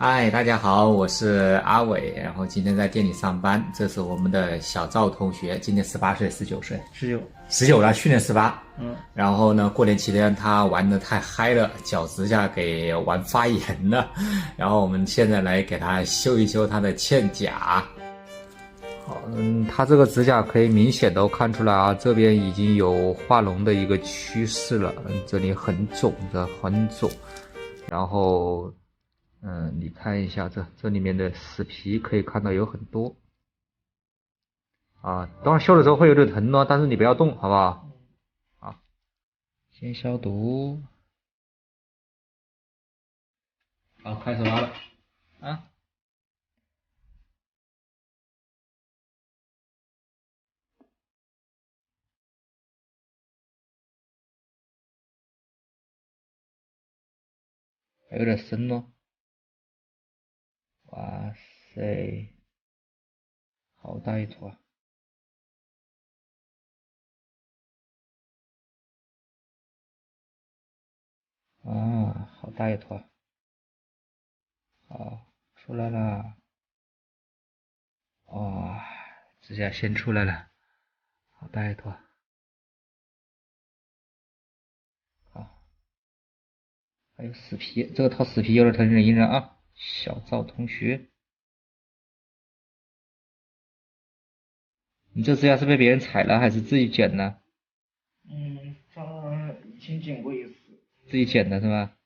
嗨，大家好，我是阿伟，然后今天在店里上班。这是我们的小赵同学，今年18岁、19岁，19了，去年18。然后呢，过年期间他玩得太嗨了，脚趾甲给玩发炎了。然后我们现在来给他修一修他的嵌甲。好，他这个指甲可以明显都看出来啊，这边已经有化脓的一个趋势了，这里很肿，这很肿。然后你看一下这里面的死皮，可以看到有很多啊。等会修的时候会有点疼哦，但是你不要动，好不好？好，先消毒。好，开始拉了啊。还有点深哦。哇塞，好大一坨啊！好大一坨。好，出来了。哇，指甲先出来了，好大一坨。好，还有死皮，这个套死皮有点疼人隐忍啊。小赵同学，你这指甲是被别人踩了还是自己剪的？以前剪过一次。自己剪的是吧？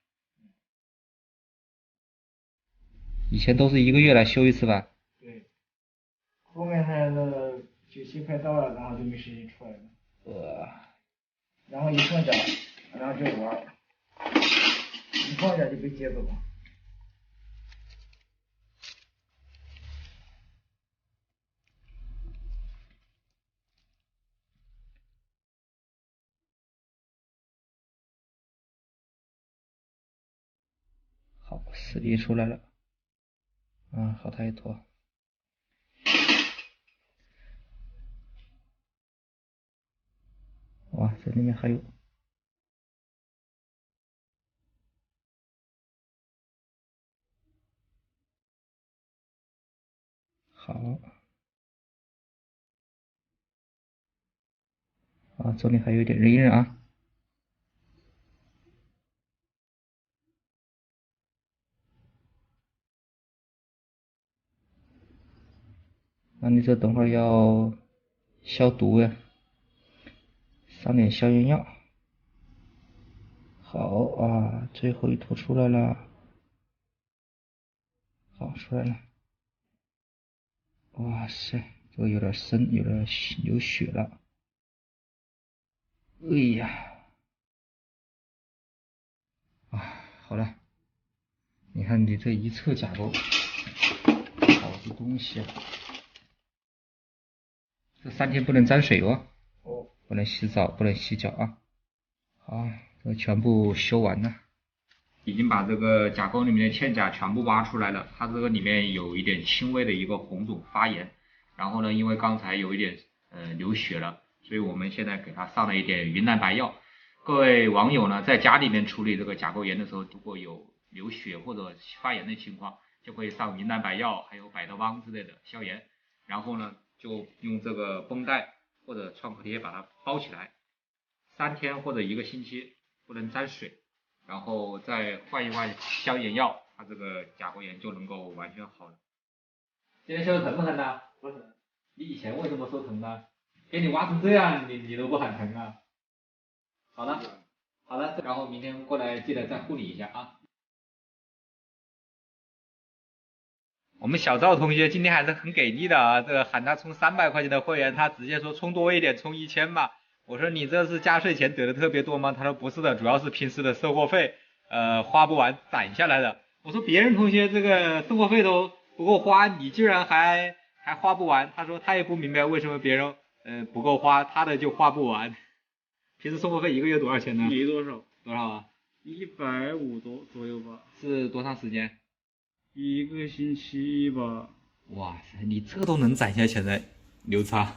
以前都是1个月来修一次吧？对，后面他的九七快到了，然后就没时间出来了。然后一放假，然后就玩，一放假就被接走了。好，死皮出来了。啊，好大一坨。哇，这里面还有。好。啊，这里还有一点忍一忍啊。那你这等会儿要消毒呀，上点消炎药。好啊，最后一坨出来了。好，出来了。哇塞，这个有点深，有点流血了。哎呀，啊，好了，你看你这一侧甲沟，好多东西啊。这3天不能沾水哦，不能洗澡，不能洗脚啊。好，这全部修完了，已经把这个甲沟里面的嵌甲全部挖出来了。它这个里面有一点轻微的一个红肿发炎，然后呢，因为刚才有一点流血了，所以我们现在给它上了一点云南白药。各位网友呢，在家里面处理这个甲沟炎的时候，如果有流血或者发炎的情况，就可以上云南白药，还有百德邦之类的消炎。然后呢，就用这个绷带或者创可贴把它包起来，3天或者1个星期，不能沾水，然后再换一换消炎药，它这个甲沟炎就能够完全好了。今天修的疼不疼呢？不是，你以前为什么说疼呢？给你挖成这样，你都不喊疼啊？好了，好了，然后明天过来记得再护理一下啊。我们小赵同学今天还是很给力的啊，这个喊他充300块钱的会员，他直接说充多一点，充1000吧。我说你这是加税前得的特别多吗？他说不是的，主要是平时的生活费，花不完攒下来的。我说别人同学这个生活费都不够花，你居然还花不完。他说他也不明白为什么别人不够花，他的就花不完。平时生活费1个月多少钱呢？没多少，多少啊150多左右吧。是多长时间1个星期吧。哇塞，你这都能攒下钱的，牛叉。